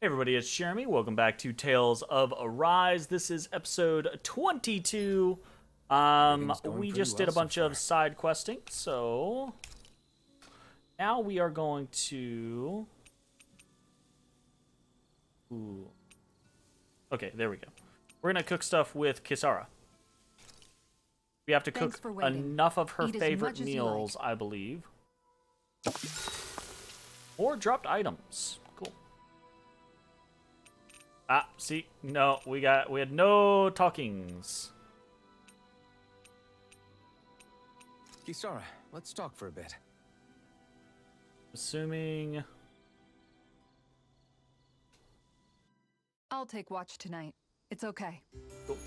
Hey everybody, it's Jeremy. Welcome back to Tales of Arise. This is episode 22. We just did a bunch of side questing, so now we are going to... Ooh. Okay, there we go. We're gonna cook stuff with Kisara. We have to cook enough of her favorite meals, I believe. Or dropped items. Cool. Ah, see, no, we had no talkings. Kisara, let's talk for a bit. Assuming... I'll take watch tonight. It's okay. Cool.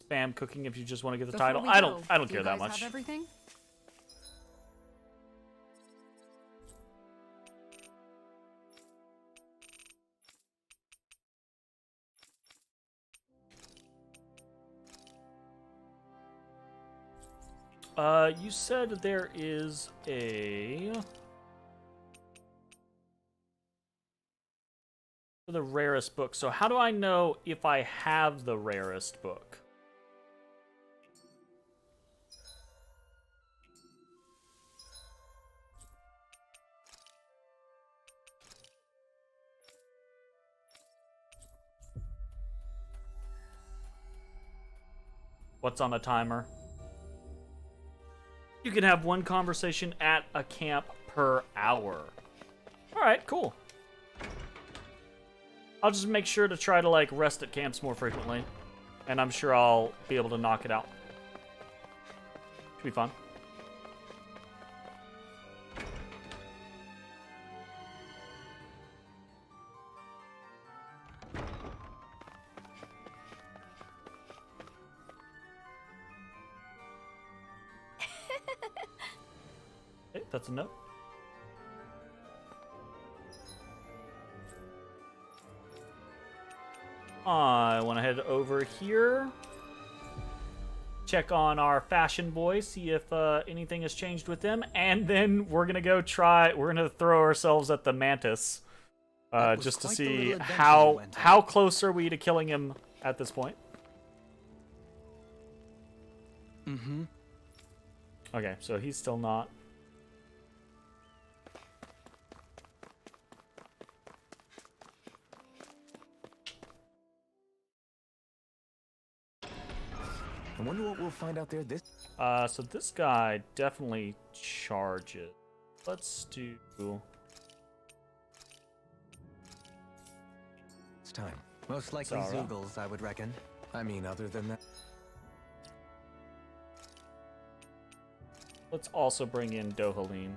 Spam cooking if you just want to get the title. I don't care that much. Have everything? You said there is a... the rarest book. So how do I know if I have the rarest book? What's on the timer? You can have one conversation at a camp per hour. All right, cool. I'll just make sure to try to, like, rest at camps more frequently. And I'm sure I'll be able to knock it out. Should be fun. Okay, that's a note. I want to head over here, check on our fashion boys, see if anything has changed with them, and then we're gonna go we're gonna throw ourselves at the mantis, just to see how close are we to killing him at this point. Mm-hmm. Okay, so he's still not. I wonder what we'll find out there this... So this guy definitely charges. Let's do... It's time. Most likely Zoogles, I would reckon. I mean, other than that... Let's also bring in Dohaline.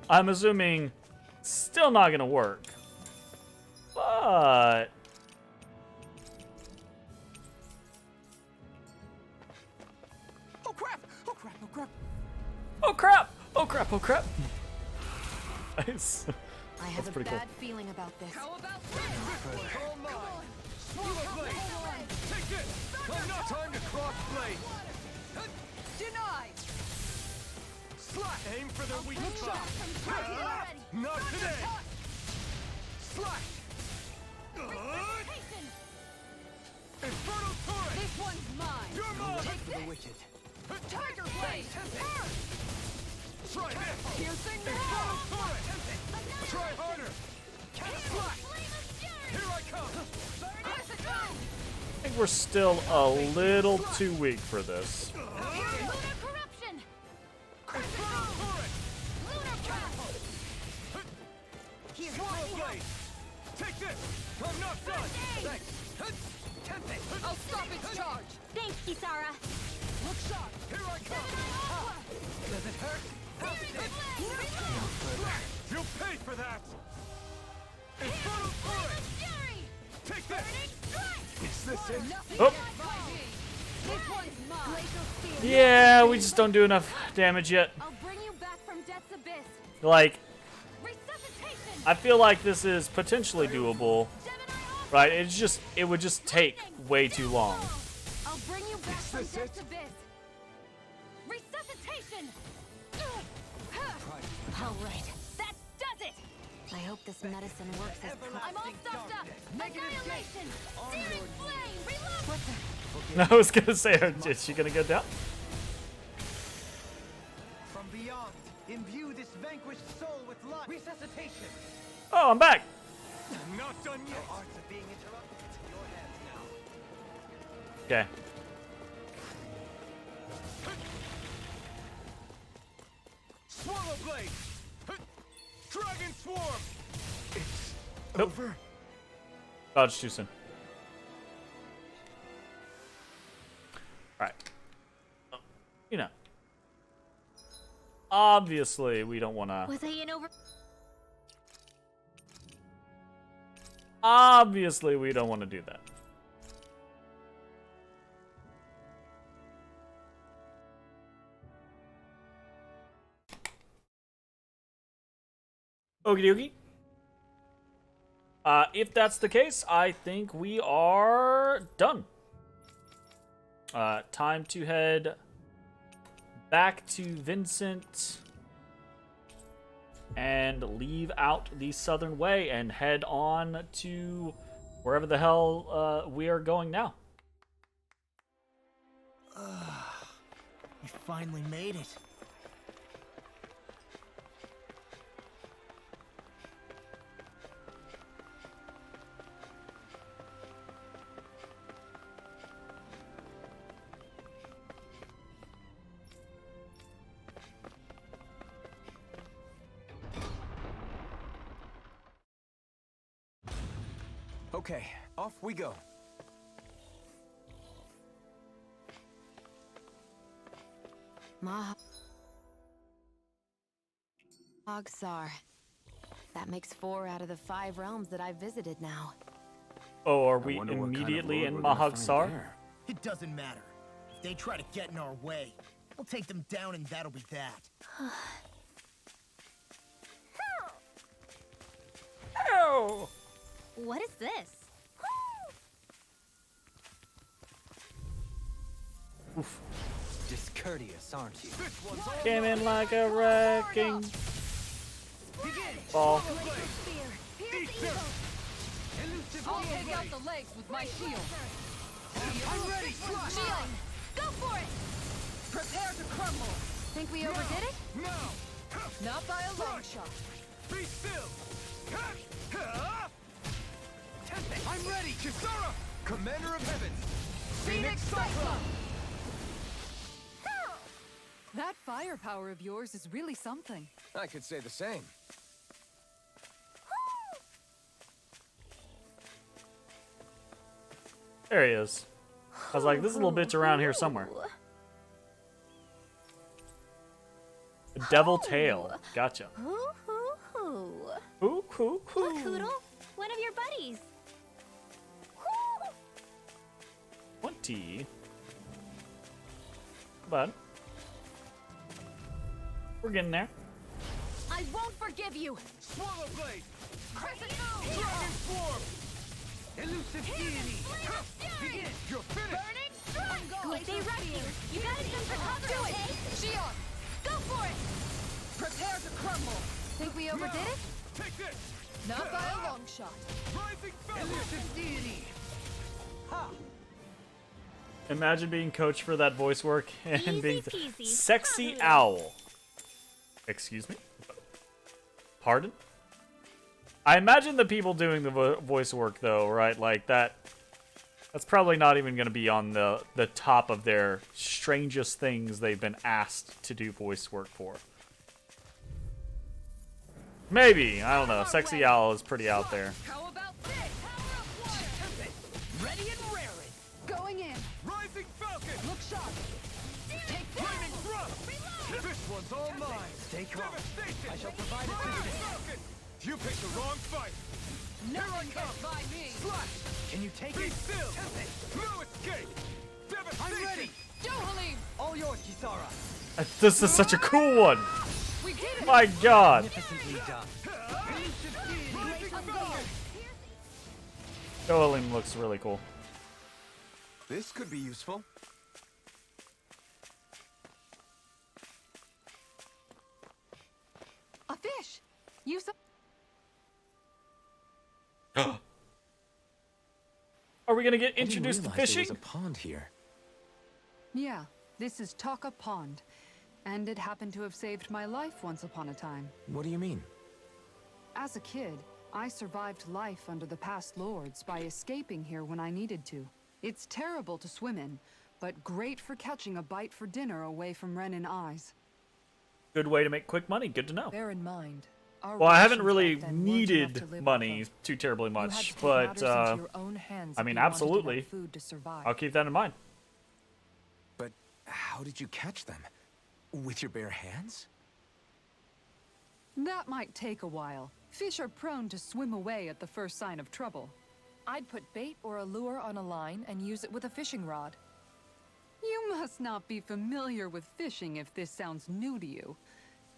I'm assuming still not gonna work. But... Oh crap! Oh crap! Oh crap! Oh crap! Oh crap! Oh crap! Nice. I have That's a pretty bad cool. feeling about this. How about this? Come on! Smooth blade! Take this! Come not time to cross blade! Denied! Slash! Aim for the weak spot! Not today! Slash! Infernal turret! This one's mine. You're mine! Take this. Wicked. Tiger blade. Try this! Piercing the Infernal wall. turret! Try harder! Slash! Here I come! I think we're still a little too weak for this. Lunar corruption. Infernal turret! Lunar trap. Swirl blade! Take this! I'm not done! Thanks! I'll stop its charge. Thanks, Kisara. Look sharp! Here I come! Does it hurt? You'll pay for that! Infernal turret! Take this! Is this it? Oh. This one's mine. Yeah, we just don't do enough damage yet. I'll bring you back from death's abyss. Like, Resuscitation. I feel like this is potentially doable. Right, it would just take way too long. I'll bring you back from this death's it? abyss. Resuscitation! All right, that does it! I hope this medicine works as I'm all stuffed up! Annihilation! Searing flame! Reload! What the? I was gonna say, is she gonna go down? From beyond, imbue this vanquished soul with life. Resuscitation. Oh, I'm back. I'm not done yet. Your arts are being interrupted. It's in your hands now. Okay. Swallow blade. Dragon swarm. It's Nope. over. Dodge too soon. Alright. You know. Obviously, we don't want to... Was I in over? Obviously, we don't want to do that. Okie dokie. If that's the case, I think we are done. Time to head back to Vincent and leave out the Southern Way and head on to wherever the hell we are going now. We finally made it. Okay, off we go. Hogsar. That makes 4 out of the 5 realms that I've visited now. Oh, are we immediately in Mahagsar? It doesn't matter. If they try to get in our way, we'll take them down and that'll be that. Oh! What is this? Oof. Discourteous, aren't you? This one's all Came in like a wrecking ball. I'll take out the legs with my shield. I'm ready. Shield! Go for it! Prepare to crumble. Think we overdid it? Now. Not by a long shot. Be still. I'm ready, Kisara! Commander of Heavens! Phoenix Cyclone! That firepower of yours is really something. I could say the same. There he is. I was like, this little bitch around here somewhere. A devil tail. Gotcha. Ooh, ooh, Look, ooh. Hoodle, one of your buddies. 20. But we're getting there. I won't forgive you. Swallow blade! Crescent moon. Dragon swarm! Elusive deity! Begin! You're finished! Burning strike. If they wreck you gotta jump for cover. Do it. Shion, go for it. Prepare to crumble. Think we overdid it? Take this! Not by a long shot. Rising Falcon! Elusive deity! Ha! Imagine being coached for that voice work and Easy being peasy. sexy owl. Excuse me? Pardon? I imagine the people doing the voice work, though, right? Like, that's probably not even going to be on the top of their strangest things they've been asked to do voice work for. Maybe. I don't know. Sexy owl is pretty out there. How about this? Power of water. Ready and raring. Going in. Rising Falcon! Look sharp. Take Flaming thrust! This one's all mine! Stay calm. Devastation! I shall provide Rising assistance. Falcon! You picked the wrong fight! Here I come! by me. Slash! Can you take Be it? still! No escape! Devastation! I'm ready. Johalim, All yours, Kisara. This is such a cool one. we did it. My God. Magnificently done. Rising Falcon! Johalim looks really cool. This could be useful. fish! You saw. Are we gonna get I didn't introduced to realize there fishing? was a pond here. Yeah, this is Taka Pond. And it happened to have saved my life once upon a time. What do you mean? As a kid, I survived life under the past lords by escaping here when I needed to. It's terrible to swim in, but great for catching a bite for dinner away from Ren and eyes. Good way to make quick money. Good to know. Bear in mind, our Well, I haven't rations really back then weren't enough to needed live money off of. too terribly You had much, to take but matters into your own hands I if mean, you wanted absolutely. enough food to survive. I'll keep that in mind. But how did you catch them? With your bare hands? That might take a while. Fish are prone to swim away at the first sign of trouble. I'd put bait or a lure on a line and use it with a fishing rod. You must not be familiar with fishing if this sounds new to you.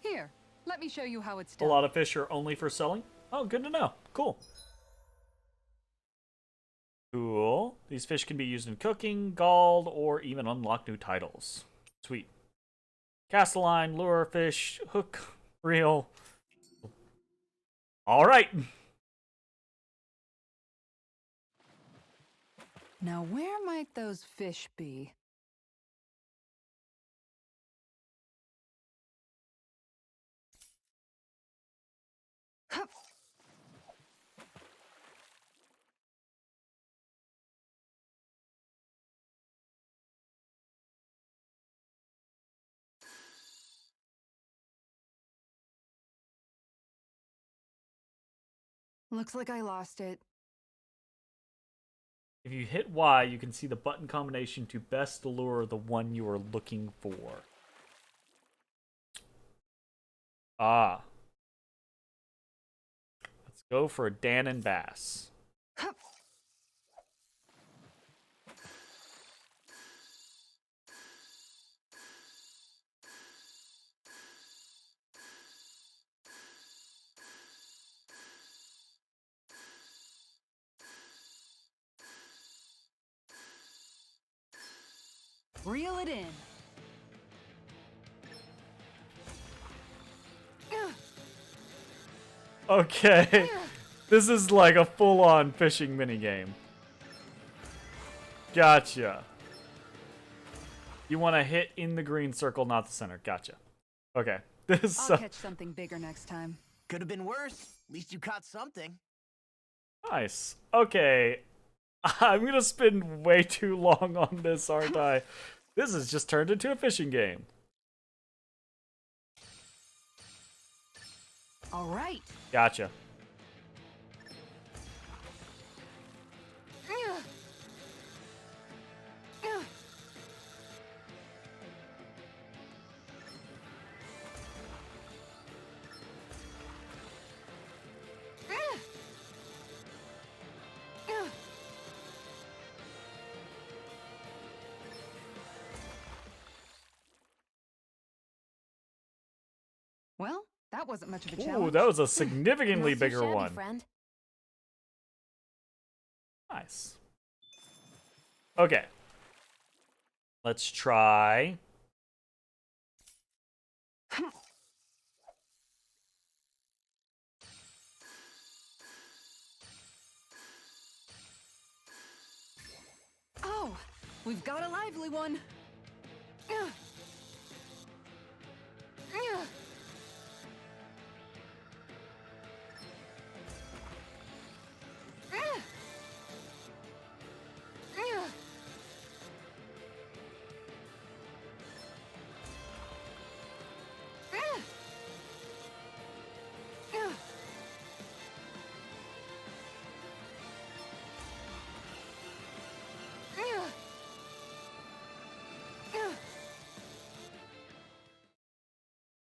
Here, let me show you how it's A done. lot of fish are only for selling. Oh, good to know. Cool. Cool. These fish can be used in cooking, galled, or even unlock new titles. Sweet. Cast a line, lure, fish, hook, reel. All right. Now, where might those fish be? Hup. Looks like I lost it. If you hit Y, you can see the button combination to best lure the one you are looking for. Ah. Let's go for a Dan and Bass. Hup. Reel it in. Okay. This is like a full-on fishing minigame. Gotcha. You want to hit in the green circle, not the center. Gotcha. Okay. This I'll catch something bigger next time. Could have been worse. At least you caught something. nice. Okay. I'm gonna spend way too long on this, aren't I? This has just turned into a fishing game. All right. Gotcha. Well, that wasn't much of a Ooh, challenge. that was a significantly Not too bigger shabby, one. friend. Nice. Okay. Let's try. Oh, we've got a lively one.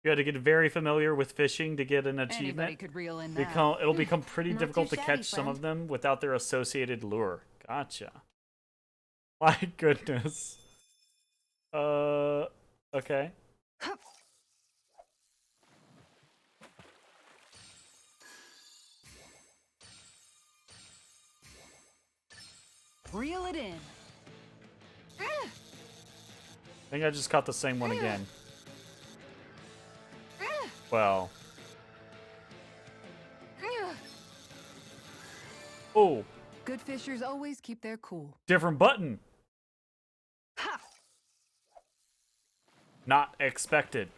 You had to get very familiar with fishing to get an Anybody achievement. could reel in that. It'll become pretty Not difficult too to shabby, catch some friend. of them without their associated lure. Gotcha. My goodness. Okay. Reel it in. I think I just caught the same one again. Well, Oh, Good fishers always keep their cool. different button. Ha! Not expected.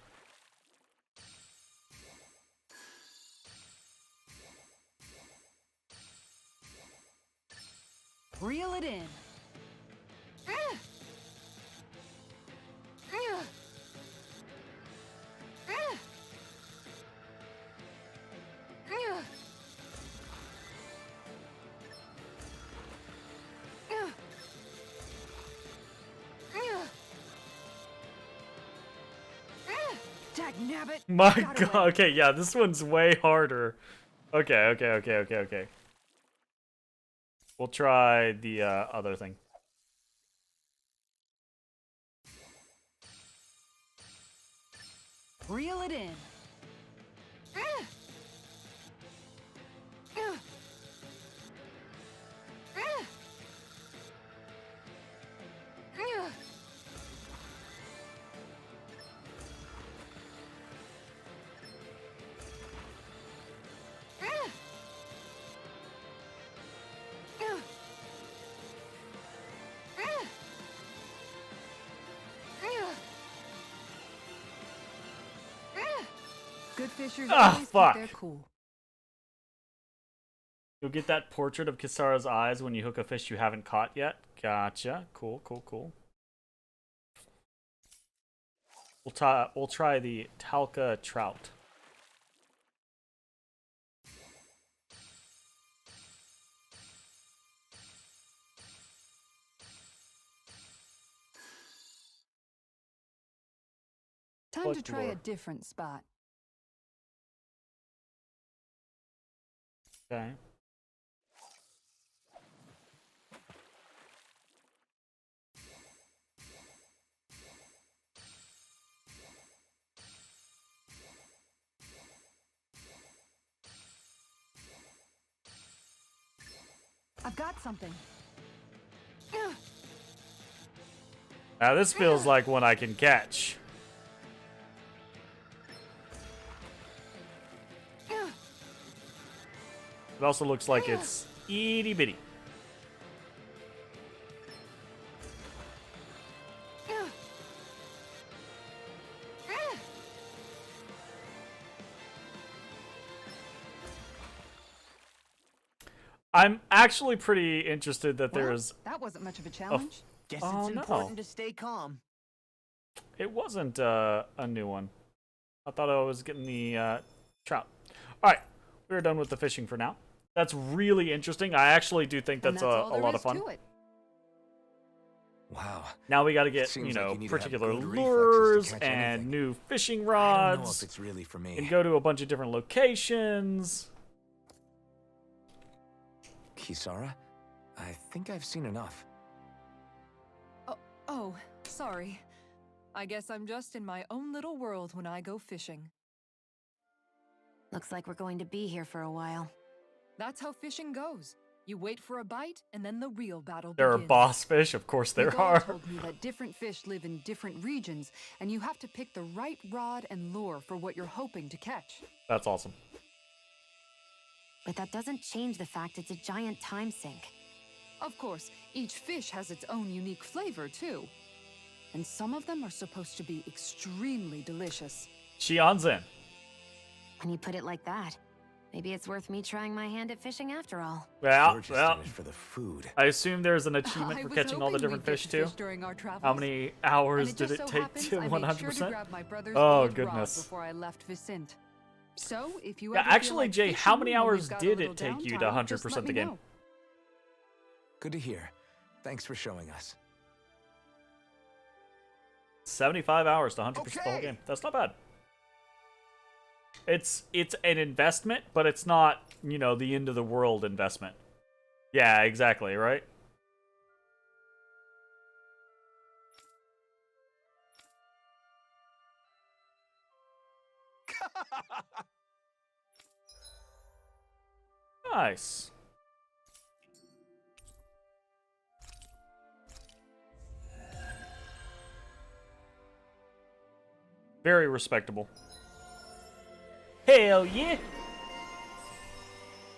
Reel it in. Dagnabbit! My Got god. away. Okay, yeah, this one's way harder. Okay. We'll try the other thing. Reel it in. Good fishers Ah, always fuck. keep their cool. You'll get that portrait of Kisara's eyes when you hook a fish you haven't caught yet. Gotcha. Cool. We'll try the Talca trout. Time to try a Folklore. different spot. Okay. I've got something. Now this feels like one I can catch. It also looks like it's itty bitty. I'm actually pretty interested that Well, there's. that wasn't much of a challenge. Guess Oh, it's no. important to stay calm. It wasn't a new one. I thought I was getting the trout. All right, we're done with the fishing for now. That's really interesting. I actually do think And that's all a there lot is of fun. to it. Wow. Now we got to get, Seems you like know, you need to have particular good reflexes to lures catch and anything. new fishing I don't know rods, if it's really for me. and go to a bunch of different locations. Kisara? I think I've seen enough. Oh, sorry. I guess I'm just in my own little world when I go fishing. Looks like we're going to be here for a while. That's how fishing goes. You wait for a bite, and then the real battle There are begins. boss fish, of course there Miguel are. told me that different fish live in different regions, and you have to pick the right rod and lure for what you're hoping to catch. That's awesome. But that doesn't change the fact it's a giant time sink. Of course, each fish has its own unique flavor, too. And some of them are supposed to be extremely delicious. Xianzhen. When you put it like that, maybe it's worth me trying my hand at fishing after all. Well, We're just well. in it for the food. I assume there's an achievement I for was catching all the hoping different we'd get fish to too. fish during our How travels. many And hours it did just it so take happens to I made 100%? sure to grab my brother's Oh, old rod goodness. before I left Vicente. So, if you Yeah, ever feel actually, like Jay, how fishing many when we've hours got a did little it take you to downtime, just 100% let the me game? know. Good to hear. Thanks for showing us. 75 hours to 100% the whole Okay. game. That's not bad. It's an investment, but it's not, you know, the end of the world investment. Yeah, exactly, right? Nice. Very respectable. Hell yeah!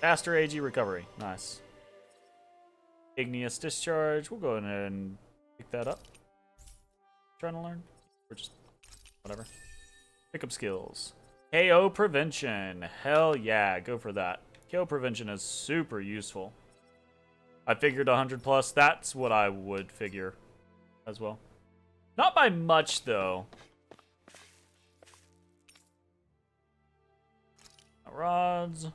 Faster AG recovery. Nice. Igneous Discharge. We'll go ahead and pick that up. Trying to learn? Or just whatever. Pick up skills. KO Prevention. Hell yeah, go for that. KO Prevention is super useful. I figured 100 plus. That's what I would figure as well. Not by much, though. Rods.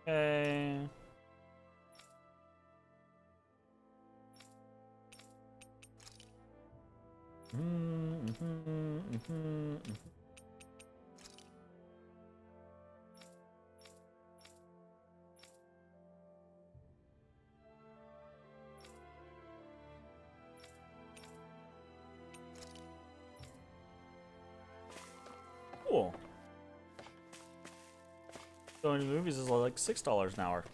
Okay. Cool. Going to movies is like $6 an hour.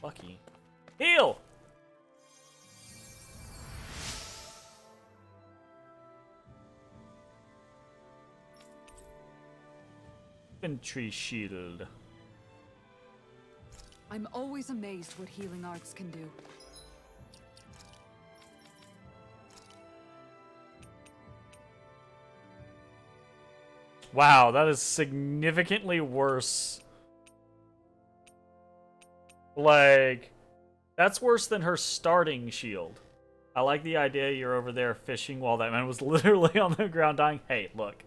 Lucky. Heal! Infantry shield. I'm always amazed what healing arts can do. Wow, that is significantly worse. Like, that's worse than her starting shield. I like the idea you're over there fishing while that man was literally on the ground dying. Hey, look.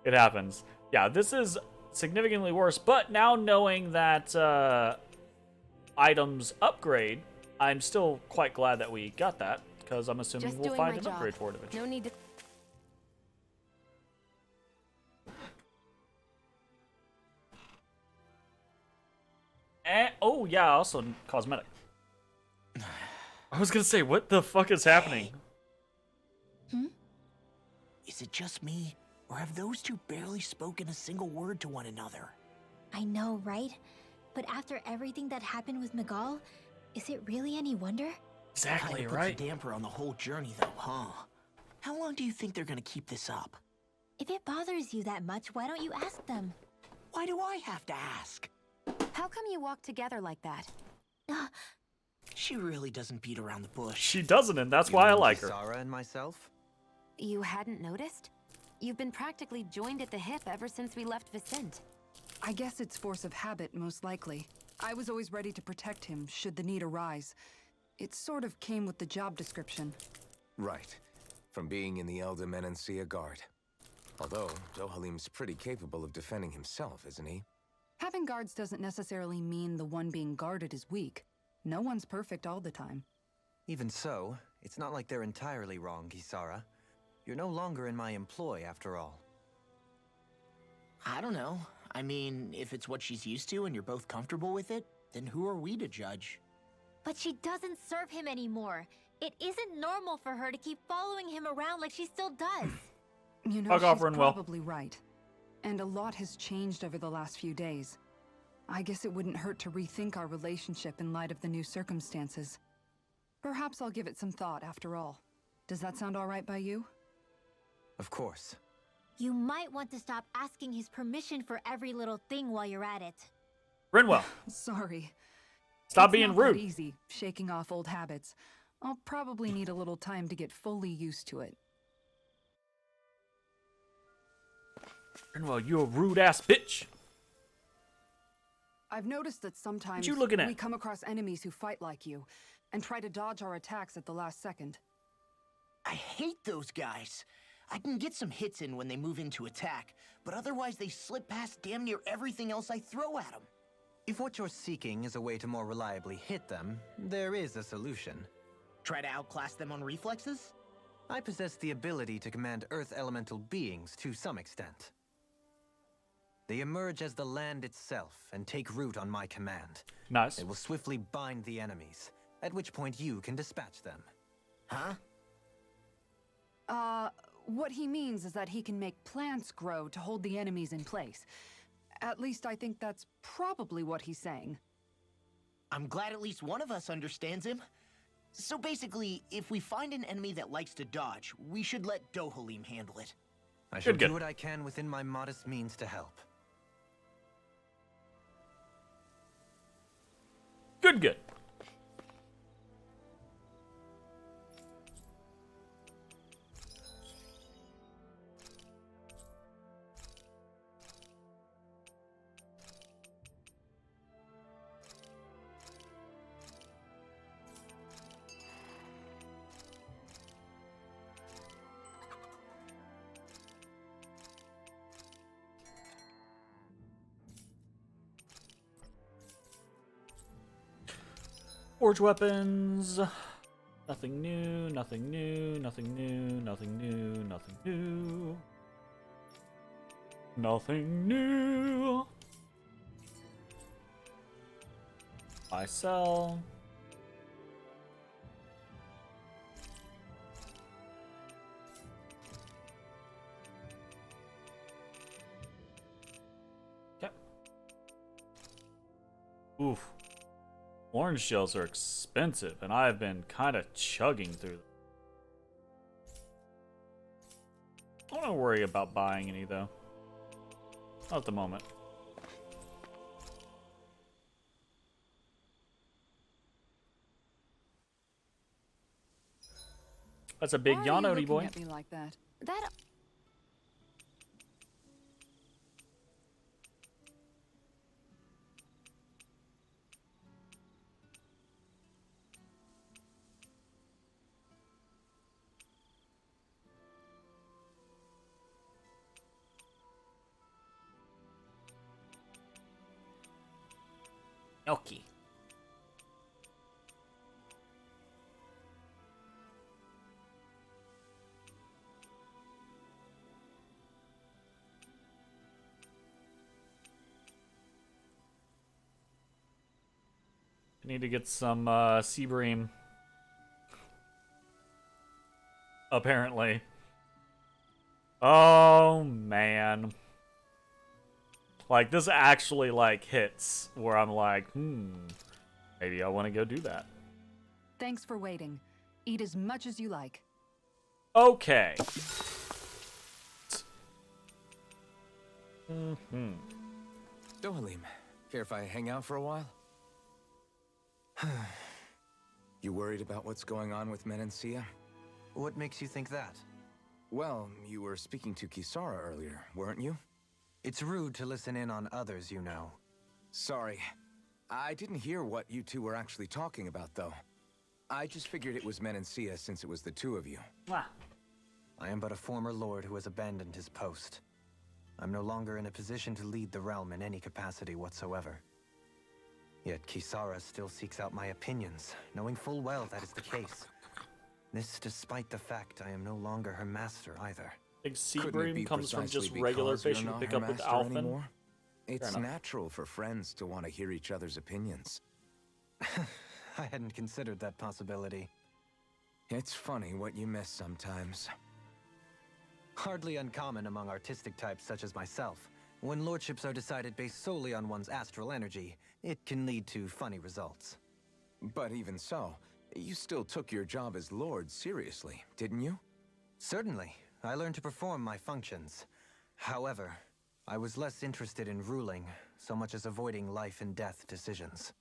It happens. Yeah, this is significantly worse, but now knowing that items upgrade, I'm still quite glad that we got that, because I'm assuming Just we'll doing find my an job. upgrade for it eventually. No need to. Oh, yeah, also cosmetic. I was gonna say, what the fuck is happening? Is it just me, or have those two barely spoken a single word to one another? I know, right? But after everything that happened with Miguel, is it really any wonder? Exactly, Kinda right? puts a damper on the whole journey, though, huh? How long do you think they're gonna keep this up? If it bothers you that much, why don't you ask them? Why do I have to ask? How come you walk together like that? She really doesn't beat around the bush. She doesn't, and that's why I like her. Sarah and myself? You hadn't noticed? You've been practically joined at the hip ever since we left Vicente. I guess it's force of habit, most likely. I was always ready to protect him, should the need arise. It sort of came with the job description. Right. From being in the Elder Menancia Guard. Although, Dohalim's pretty capable of defending himself, isn't he? Having guards doesn't necessarily mean the one being guarded is weak. No one's perfect all the time. Even so, it's not like they're entirely wrong, Kisara. You're no longer in my employ, after all. I don't know. I mean, if it's what she's used to and you're both comfortable with it, then who are we to judge? But she doesn't serve him anymore. It isn't normal for her to keep following him around like she still does. You know, Fuck off, she's Renwell. probably right. And a lot has changed over the last few days. I guess it wouldn't hurt to rethink our relationship in light of the new circumstances. Perhaps I'll give it some thought after all. Does that sound all right by you? Of course. You might want to stop asking his permission for every little thing while you're at it. Brinwell, Sorry. stop It's being not that rude. easy, shaking off old habits. I'll probably need a little time to get fully used to it. Brinwell, you a rude ass bitch. I've noticed that sometimes you looking at? we come across enemies who fight like you and try to dodge our attacks at the last second. I hate those guys. I can get some hits in when they move into attack, but otherwise they slip past damn near everything else I throw at them. If what you're seeking is a way to more reliably hit them, there is a solution. Try to outclass them on reflexes? I possess the ability to command Earth elemental beings to some extent. They emerge as the land itself and take root on my command. Nice. They will swiftly bind the enemies, at which point you can dispatch them. Huh? What he means is that he can make plants grow to hold the enemies in place. At least I think that's probably what he's saying. I'm glad at least one of us understands him. So basically, if we find an enemy that likes to dodge, we should let Dohalim handle it. I shall Good. do what I can within my modest means to help. Good. Forge weapons. Nothing new, nothing new, nothing new, nothing new, nothing new. Nothing new. Buy, sell. Okay. Oof. Orange shells are expensive, and I've been kind of chugging through them. I don't worry about buying any, though. Not at the moment. That's a big Why are you Yanodi looking boy. at me like that? That. Okay. I need to get some sea bream. Apparently. Oh man. Like, this actually, like, hits where I'm like, maybe I want to go do that. Thanks for waiting. Eat as much as you like. Okay. Dohalim, care if I hang out for a while? You worried about what's going on with Menancia? What makes you think that? Well, you were speaking to Kisara earlier, weren't you? It's rude to listen in on others, you know. Sorry. I didn't hear what you two were actually talking about, though. I just figured it was Menancia since it was the two of you. I am but a former lord who has abandoned his post. I'm no longer in a position to lead the realm in any capacity whatsoever. Yet Kisara still seeks out my opinions, knowing full well that is the case. This despite the fact I am no longer her master either. Big sea Couldn't it bream be comes from just precisely regular because you're fish you not pick her up with master Alphen. anymore? It's enough. natural for friends to want to hear each other's opinions. I hadn't considered that possibility. It's funny what you miss sometimes. Hardly uncommon among artistic types such as myself. When lordships are decided based solely on one's astral energy, it can lead to funny results. But even so, you still took your job as lord seriously, didn't you? Certainly. I learned to perform my functions. However, I was less interested in ruling, so much as avoiding life and death decisions.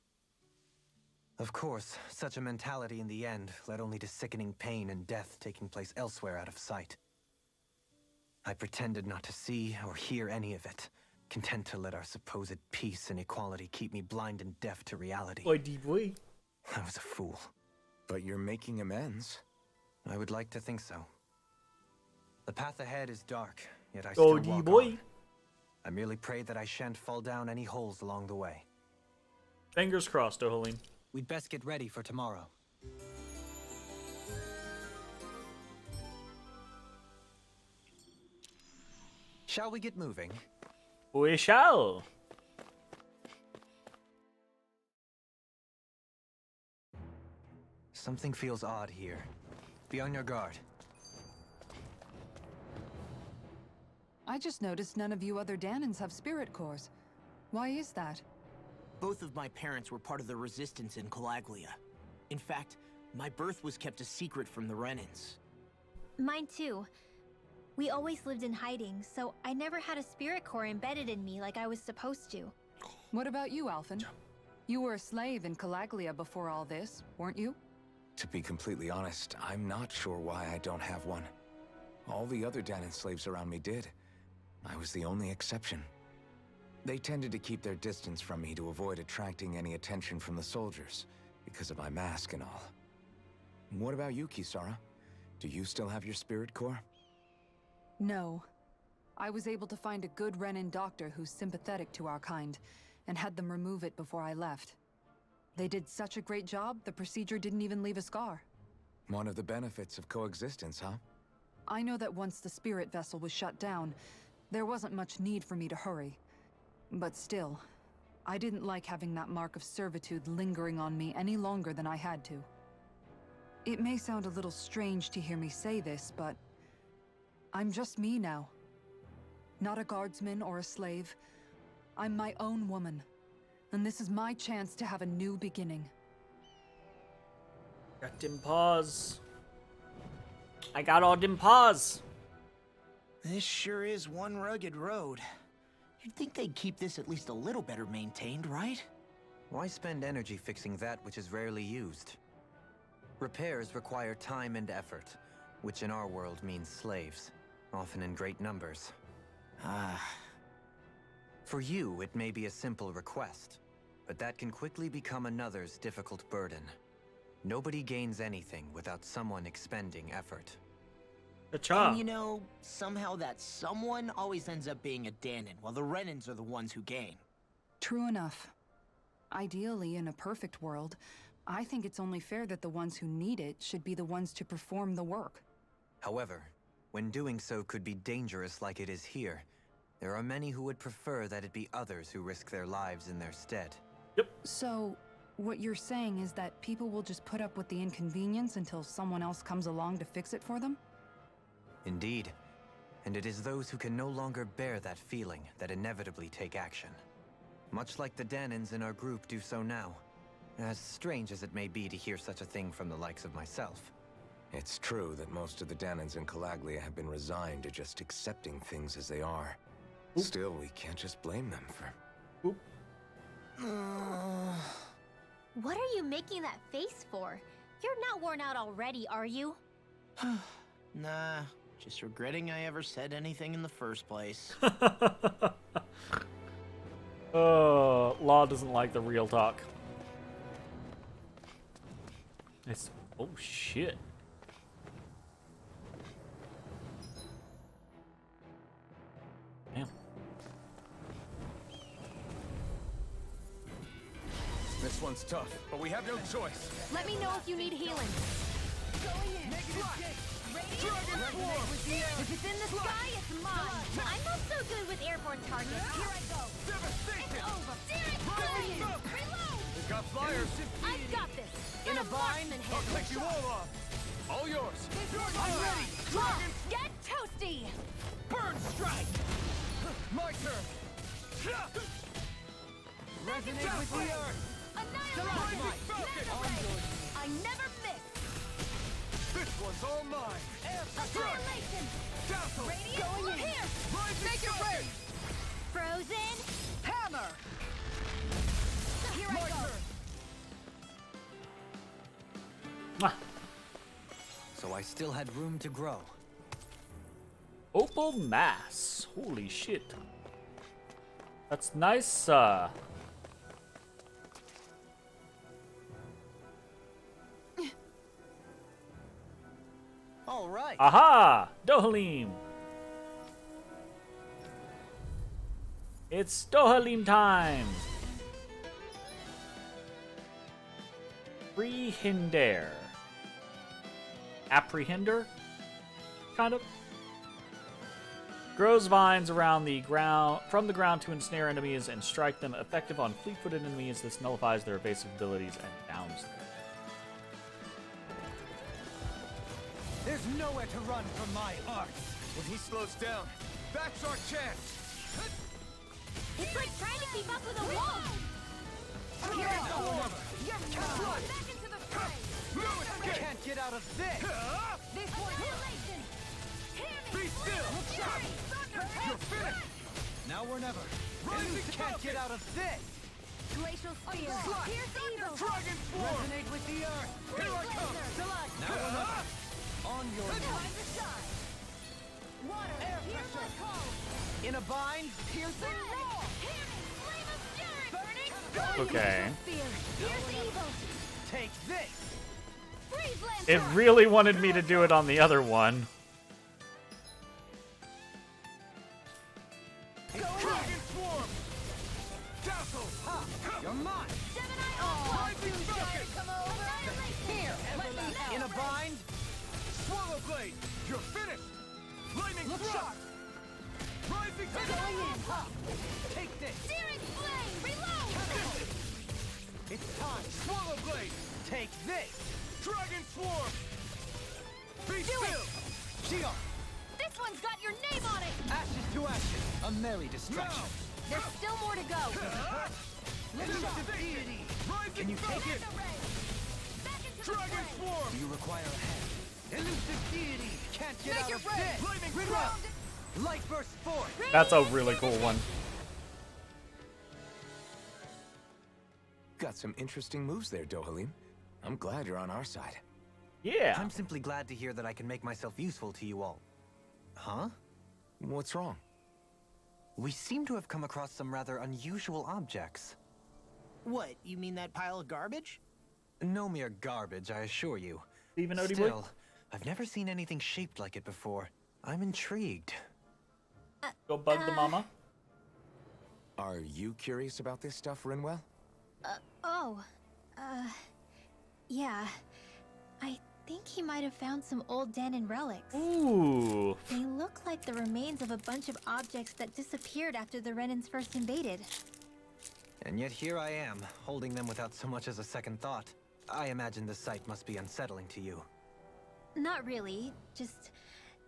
Of course, such a mentality in the end led only to sickening pain and death taking place elsewhere out of sight. I pretended not to see or hear any of it, content to let our supposed peace and equality keep me blind and deaf to reality. Boy. I was a fool. But you're making amends. I would like to think so. The path ahead is dark, yet I still walk on. I merely pray that I shan't fall down any holes along the way. Fingers crossed, Dohalim. We'd best get ready for tomorrow. Shall we get moving? We shall. Something feels odd here. Be on your guard. I just noticed none of you other Danans have spirit cores. Why is that? Both of my parents were part of the resistance in Calaglia. In fact, my birth was kept a secret from the Renans. Mine too. We always lived in hiding, so I never had a spirit core embedded in me like I was supposed to. What about you, Alphen? You were a slave in Calaglia before all this, weren't you? To be completely honest, I'm not sure why I don't have one. All the other Danon slaves around me did. I was the only exception. They tended to keep their distance from me to avoid attracting any attention from the soldiers, because of my mask and all. What about you, Kisara? Do you still have your spirit core? No. I was able to find a good Renin doctor who's sympathetic to our kind, and had them remove it before I left. They did such a great job, the procedure didn't even leave a scar. One of the benefits of coexistence, huh? I know that once the spirit vessel was shut down, there wasn't much need for me to hurry. But still, I didn't like having that mark of servitude lingering on me any longer than I had to. It may sound a little strange to hear me say this, but I'm just me now. Not a guardsman or a slave. I'm my own woman. And this is my chance to have a new beginning. Got dim paws. I got all dim paws. This sure is one rugged road. You'd think they'd keep this at least a little better maintained, right? Why spend energy fixing that which is rarely used? Repairs require time and effort, which in our world means slaves, often in great numbers. For you, it may be a simple request, but that can quickly become another's difficult burden. Nobody gains anything without someone expending effort. Cha-cha. And you know, somehow that someone always ends up being a Danon, while the Renins are the ones who gain. True enough. Ideally, in a perfect world, I think it's only fair that the ones who need it should be the ones to perform the work. However, when doing so could be dangerous like it is here, there are many who would prefer that it be others who risk their lives in their stead. So, what you're saying is that people will just put up with the inconvenience until someone else comes along to fix it for them? Indeed. And it is those who can no longer bear that feeling that inevitably take action. Much like the Danons in our group do so now. As strange as it may be to hear such a thing from the likes of myself. It's true that most of the Danons in Calaglia have been resigned to just accepting things as they are. Still, we can't just blame them for... What are you making that face for? You're not worn out already, are you? Nah, just regretting I ever said anything in the first place. Law doesn't like the real talk. It's... Oh, shit. Damn. This one's tough, but we have no choice. Let me know if you need healing. Going in. If it's in the sky, it's mine. I'm not so good with airborne targets. Here I go. It's over. Searing flame. Reload. We've got flyers. I've got this. In a marksman I'll hit. take you all off. All yours. I'm ready. Get toasty. Burn strike! My turn. Resonate with the earth! Annihilate. I never miss. This one's all mine. Annihilation. Dazzle. Radiant. Here. Make it rain. Frozen. Hammer! Here I go. Mwah. So I still had room to grow. Opal mass. Holy shit. That's nice, All right. Aha! Dohalim! It's Dohalim time! Prehender. Apprehender? Kind of. Grows vines around the ground, from the ground to ensnare enemies and strike them. Effective on fleet-footed enemies, this nullifies their evasive abilities and downs them. There's nowhere to run from my art. When he slows down, that's our chance. It's like trying to keep up with a wall. Here I go. Back into the fray. No escape. Can't get out of this! This one. Annihilation. Be still! You're finished! Now or never. Rising You can't get out of this! Glacial Spear! Slash! Pierce evil! Dragon Swarm! Resonate with the earth! Here I come! Select! Now or never. On your Time to shine! Water! Hear my call! In a bind, piercing Roar! Hammy! Flame of fury! Burning! Okay. Spear! Pierce evil! take this! Freeze It lantern! really wanted me to do it on the other one. Dragon Swarm! Dazzle! You're mine! Gemini Onslaught! Rising Falcon! Come over! Here! Let me In a bind, Swallow Blade! You're finished! Lightning Thrust! Rising Going in! take this! Searing Flame! Reload! It's time! Swallow Blade! Take this! Dragon Swarm! Be Do it! still! Shield! This one's got your name on it! Ashes to ashes! A merry distraction! There's still more to go! Elusive Deity! Rising Can you take it? Array! Back into the Dragon fray! Swarm! Do you require a hand? Elusive deity! Can't get Make out your of break! this! Lightning Reroute! Thrust! Light burst forth! That's a really cool one. Got some interesting moves there, Dohalim. I'm glad you're on our side. Yeah. I'm simply glad to hear that I can make myself useful to you all. Huh? What's wrong? We seem to have come across some rather unusual objects. What, you mean that pile of garbage? No mere garbage, I assure you. Steven Odie boy? Still, I've never seen anything shaped like it before. I'm intrigued. Go bug the mama. Are you curious about this stuff, Rinwell? Yeah. I think he might have found some old Danon relics. Ooh. They look like the remains of a bunch of objects that disappeared after the Renans first invaded. And yet here I am, holding them without so much as a second thought. I imagine the sight must be unsettling to you. Not really, just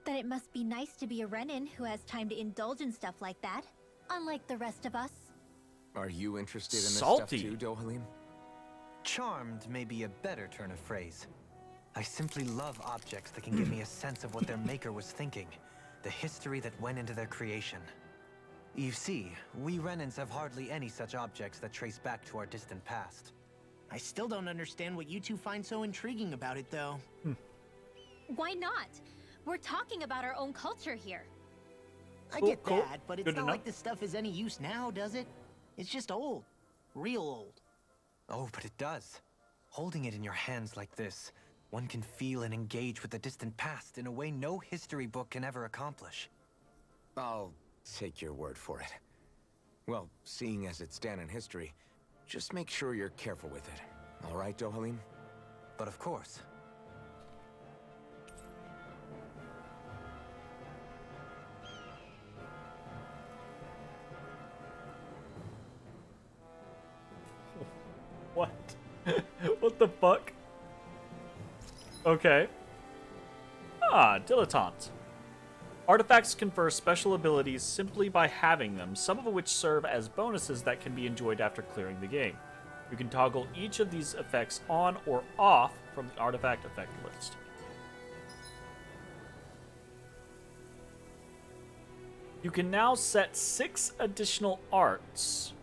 that it must be nice to be a Renan who has time to indulge in stuff like that, unlike the rest of us. Are you interested in this Salty. stuff too, Dohalim? Charmed may be a better turn of phrase. I simply love objects that can give me a sense of what their maker was thinking, the history that went into their creation. You see, we Renans have hardly any such objects that trace back to our distant past. I still don't understand what you two find so intriguing about it, though. Why not? We're talking about our own culture here. I Cool, get cool. that, but it's Good to not know. like this stuff is any use now, does it? It's just old. Real old. Oh, but it does. Holding it in your hands like this, one can feel and engage with the distant past in a way no history book can ever accomplish. I'll take your word for it. Well, seeing as it's Danon history, just make sure you're careful with it. All right, Dohalim? But of course, What? What the fuck? Okay. Ah, dilettante. Artifacts confer special abilities simply by having them, some of which serve as bonuses that can be enjoyed after clearing the game. You can toggle each of these effects on or off from the artifact effect list. You can now set 6 additional arts.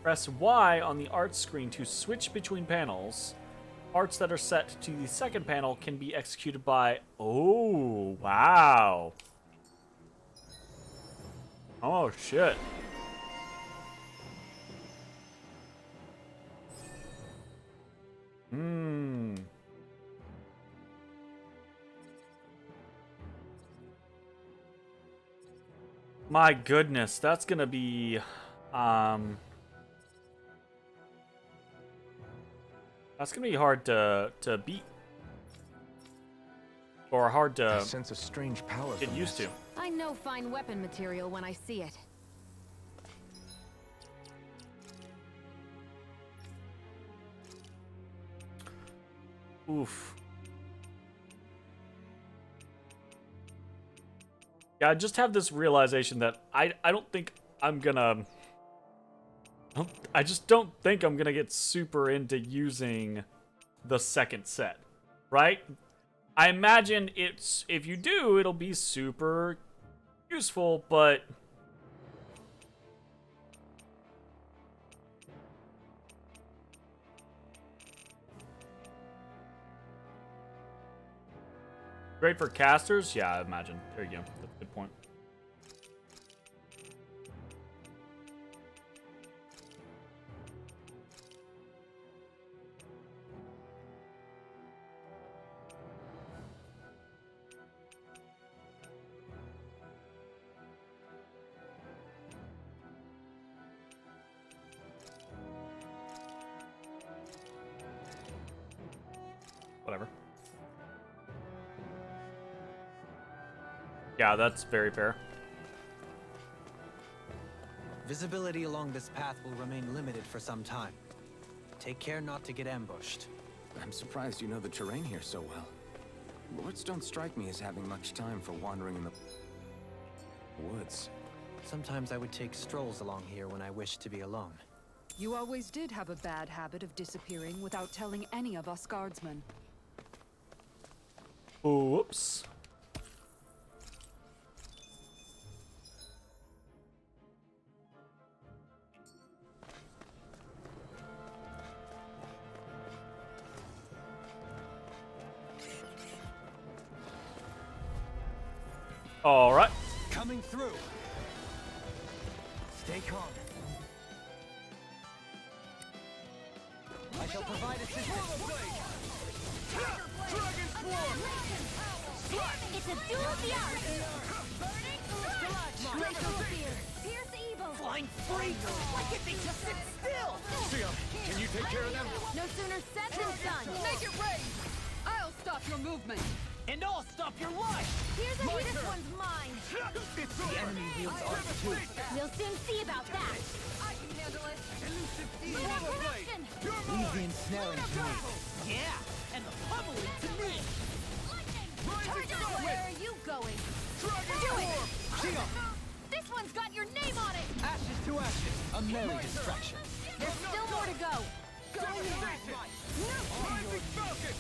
Press Y on the art screen to switch between panels. Arts that are set to the second panel can be executed by... Oh, wow. Oh, shit. Hmm. My goodness, that's gonna be... That's gonna be hard to beat. Or hard I to sense a strange power get from used this. to. I know fine weapon material when I see it. Oof. Yeah, I just have this realization that I don't think I'm gonna... I just don't think I'm gonna get super into using the second set, right? I imagine it's, if you do, it'll be super useful, but great for casters? Yeah, I imagine. There you go. That's a good point. Whatever. Yeah, that's very fair. Visibility along this path will remain limited for some time. Take care not to get ambushed. I'm surprised you know the terrain here so well. Lords don't strike me as having much time for wandering in the woods. Sometimes I would take strolls along here when I wished to be alone. You always did have a bad habit of disappearing without telling any of us guardsmen. Oops. All right. Coming through. Stay calm. I shall provide assistance. Dragon Swarm! It's a duel of the arts! Glacial Spear! Pierce evil! Flying freak! Why can't they just sit still? Sia, can you take care of them? No sooner said than done! Make it rain! I'll stop your movement! And I'll stop your life! Here's a this one's mine! It's The enemy wields art too. We'll soon see about that! I can handle it! Swallow Blade! You're Leave the mine! ensnaring to me. Yeah, and the pummeling to me. Rising Falcon! Where are you going? Dragon Do it! Swarm! Sia, This one's got your name on it! ashes to ashes. A merry distraction. There's still more to go! Devastation! Rising Falcon!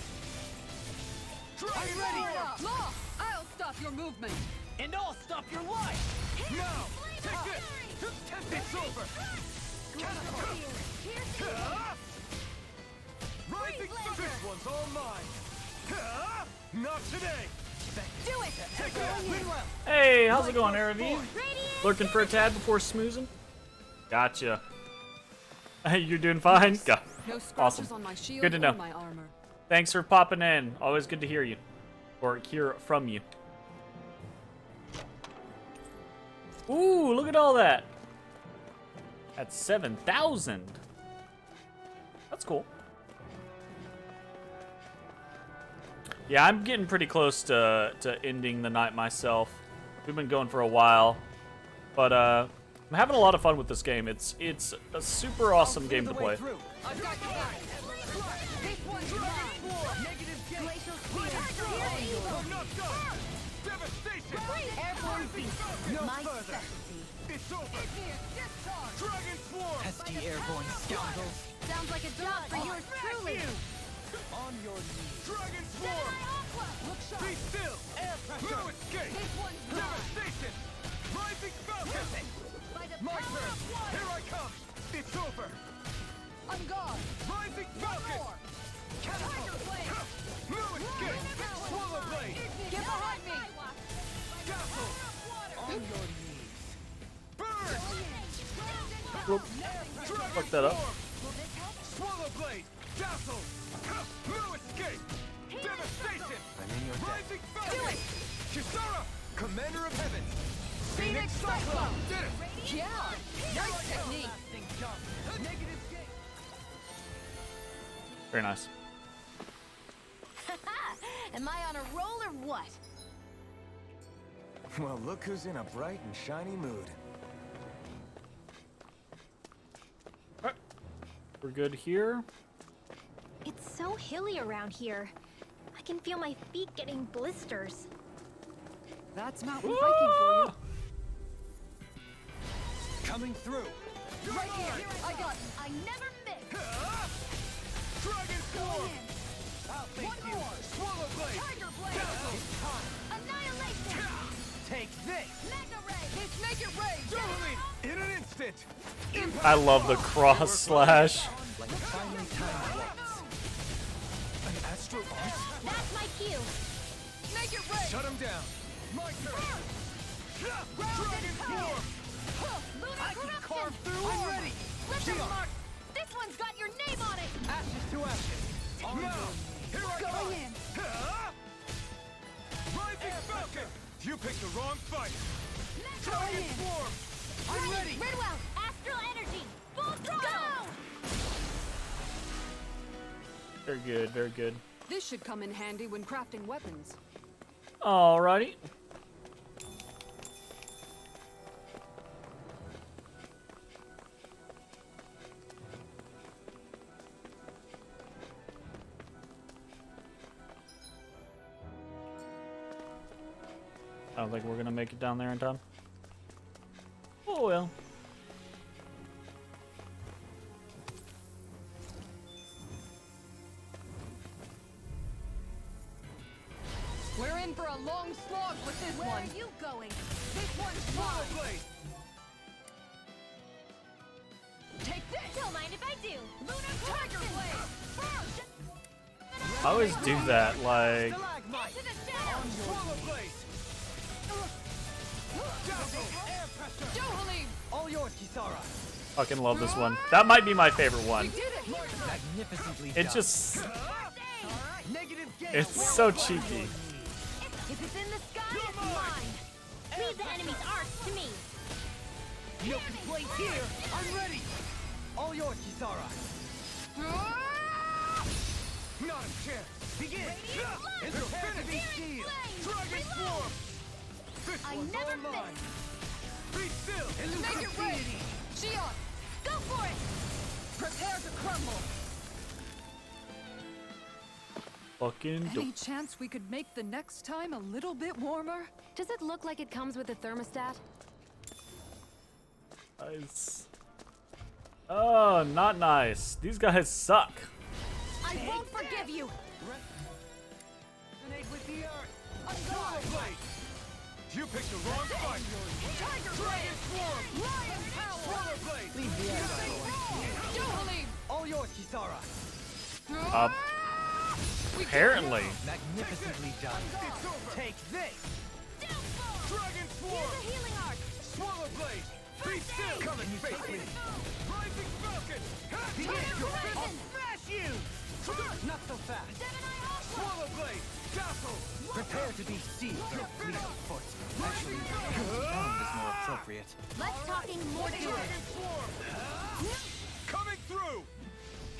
Dragon ready. Swarm! Law! I'll stop your movement! And I'll stop your life. Now! Take this! It's over! Rising Falcon! This one's all mine! Not today! Do it! Take it! Hey, how's it going, Aravi? Radiant! Lurking for a tad before smoozing? Gotcha. Hey, you're doing fine? Go. No scratches Awesome. on my shield Good to know. or my armor. Thanks for popping in. Always good to hear you. Or hear from you. Ooh, look at all that. That's 7,000. That's cool. Yeah, I'm getting pretty close to ending the night myself. We've been going for a while. But I'm having a lot of fun with this game. It's a super awesome game to play. I've got your back! This one's mine! Glacial Spear! Pierce evil! I'm not done! Devastation! Airborne beast! My specialty! It's over! Dragon Swarm! Pesky airborne scoundrels. Sounds like a job for yours truly! On your knees. Dragon Swarm! Be still! Air pressure. No escape! This one's mine! Devastation! Rising Falcon! By the My power turn! of water! Here I come! It's over! On guard! Rising Falcon! Tiger blade! No escape! Swallow Blade! Get behind me! Dazzle! On your knees. Burn! Whoop. Dragon Fuck that up. Swarm! Swallow Blade! Dazzle! No escape! Devastation! I'm in your debt. Rising Falcon! Kisara! Commander of Heaven! Phoenix Cyclone! Did it! Yeah! Nice technique! Negative gate! Very nice. Am I on a roll or what? Well, look who's in a bright and shiny mood. Alright. We're good here. It's so hilly around here. I can feel my feet getting blisters. That's mountain hiking for you. Coming through. Right here! I got it! I never miss! Dragon Swarm! I'll face One you. more! Swallow Blade! Tiger blade! it! I love the cross slash. Like a finely timed waltz. An astral art? That's my cue. Make it rain! Shut him down. My turn. Dragon form. Lunar corruption. I'm ready. Listen, Mark. This one's got your name on it. Ashes to ashes. Now, here I come. Going in. Rising Falcon. You picked the wrong fight. Going Dragon in. form. I'm ready. Redwell, astral energy. Full throttle. Very good, very good. This should come in handy when crafting weapons. Alrighty. I don't think we're gonna make it down there in time. Oh well. We're in for a long slog with this Where one. are you going? This one's Swallow mine. blade. Take this. Don't mind if I do. Lunar Tiger corruption. blade. I always do that, like Stalagmite. To the shadows. Swallow blade. Dazzle. Air pressure. Johalim. All yours, Kisara. fucking love this one. That might be my favorite one. We did it. Magnificently It done. just Negative gale. it's so cheeky. If it's in the sky, it's mine. Leave the enemy's arcs to me. No complaints here. I'm ready. All yours, Kisara. Not a chance. Begin. It's your finish. Flame. Dragon form. This I one's never all mine. Be still. Make it rain. Shion, Go for it. prepare to crumble. Fucking Any dope. chance we could make the next time a little bit warmer? Does it look like it comes with a thermostat? Nice. Oh, not nice. These guys suck. I won't forgive you. Resonate with the earth. Swallow blade. You picked the wrong fight. Tiger Dragon form. Lion power. Swallow blade. Leave the air. Johalim. All yours, Kisara. Apparently. Magnificently done. It's over. Take this. Dragon form. Use a healing arc. Swallow blade. Be still. Come and face me. Rising Falcon. Lunar Your corruption. Smash you. Not so fast. Gemini Ultra. Swallow blade. Dazzle. Prepare to be seized or fleet of foot. Actually, pound is more appropriate. Let's talking more to it. Dragon form. Coming through.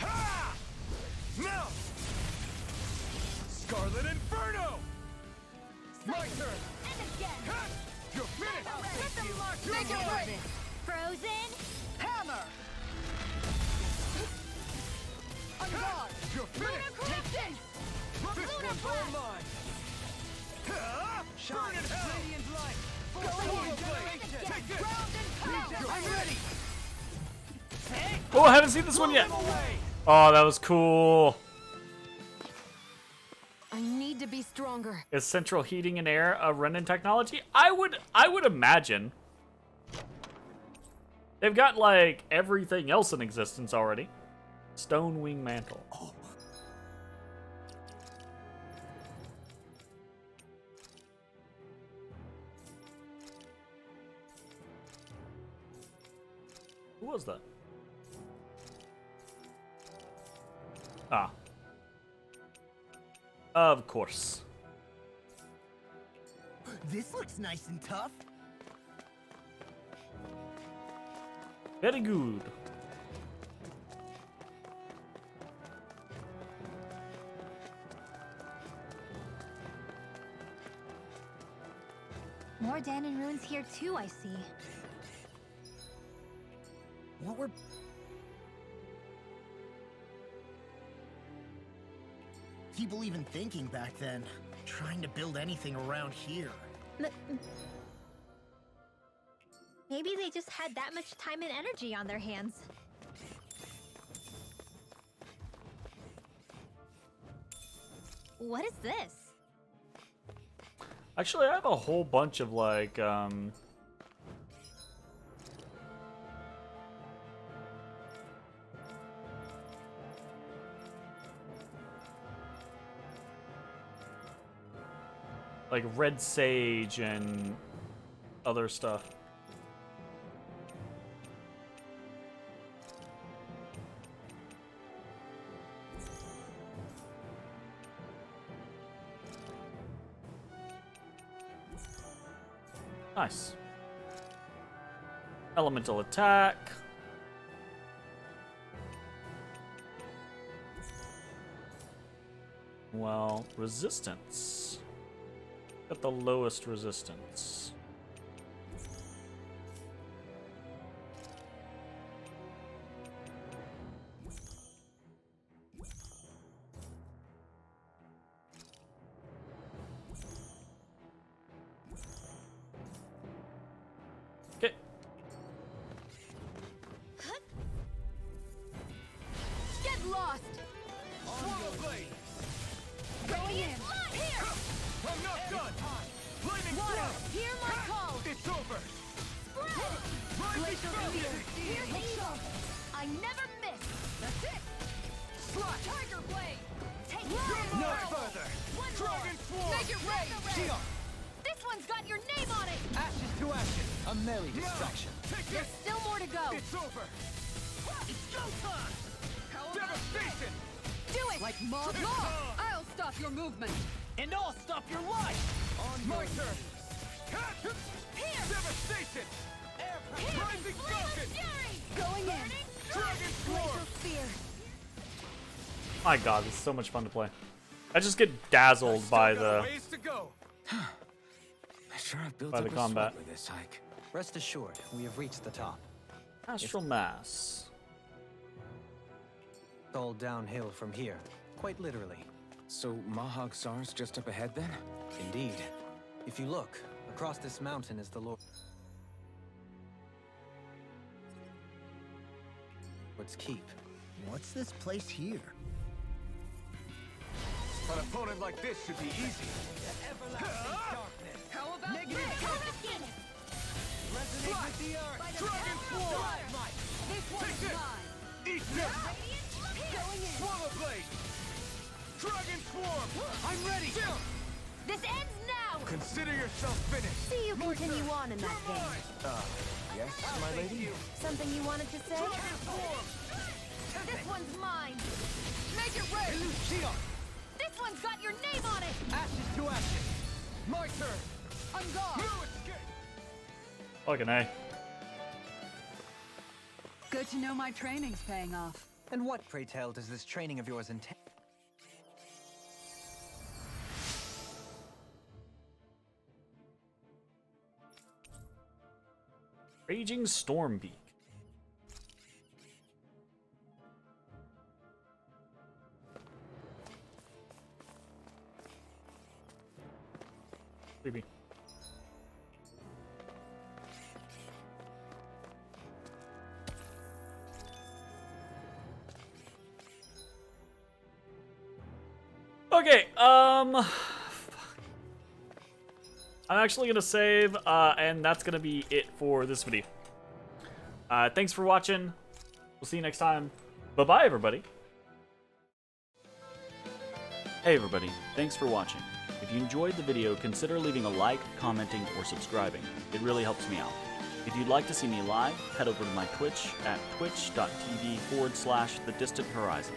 Ha! Now. Scarlet Inferno. My turn. And again. Ha! You're finished. Let them mark Make it rain. Frozen. Hammer. On guard. You're finished. Take this. This one's all mine. Ha! Burn in hell. Radiant light. Swallow blade. Take this. I'm ready. Oh, I haven't seen this one yet. Oh, that was cool. I need to be stronger. Is central heating and air a Renin technology? I would imagine. They've got like everything else in existence already. Stone wing mantle. Oh. Who was that? Ah. Of course. This looks nice and tough. Very good. More Danon runes here too, I see. What were people even thinking back then? Trying to build anything around here. Maybe they just had that much time and energy on their hands. What is this? Actually, I have a whole bunch of like like red sage and other stuff. Nice. Elemental attack. Well, resistance. Got the lowest resistance. Okay. Get lost! Swallow blade! Going in! Here! I'm not done! Lightning Water! thrust! Hear my call! It's over! Spread! Lightning Spear! thrust! Here hail! I never miss! That's it! Slash! Tiger blade! Take it! No One further! more! Dragon swarm! Make it rain! Shield! This one's got your name on it! Ashes to ashes. A merry distraction. Take There's it! still more to go! It's over! It's go time! Devastation! Do it! Like mob It's law! on! I'll stop your movement! And I'll stop your life! My turn! Here! Devastation! Here! Rising Flame of Falcon! fury! Going in! Dragon Glacial swarm! spear! My god, this is so much fun to play. I just get dazzled by Still got a the ways to go. I sure have built By up the a combat. sweat with this hike. Rest assured, we have reached the top. astral mass. It's all downhill from here, quite literally. So Mahag Sar's just up ahead then? Indeed. If you look, across this mountain is the Lord's keep. What's this place here? An opponent like this should be easy. How about Negative this? Hurricane! Resonate with the earth. By the Dragon power of swarm! water! This one's Take this! mine! Eat this! Radiant, going in! Swallow blade! Dragon swarm! I'm ready! This ends now! Consider yourself finished. See you continue on in that You're vein. mine! Yes, my lady? Something you wanted to say? Dragon swarm! This one's mine! Make it rain! Lucia! This one's got your name on it! Ashes to ashes! My turn! I'm gone! No escape! Fucking A. Good to know my training's paying off. And what, pray tell, does this training of yours entail? Raging Stormbeak. Creepy. Okay, I'm actually gonna save, and that's gonna be it for this video. Thanks for watching. We'll see you next time. Bye-bye, everybody. Hey everybody, thanks for watching. If you enjoyed the video, consider leaving a like, commenting, or subscribing. It really helps me out. If you'd like to see me live, head over to my Twitch at twitch.tv/thedistanthorizon.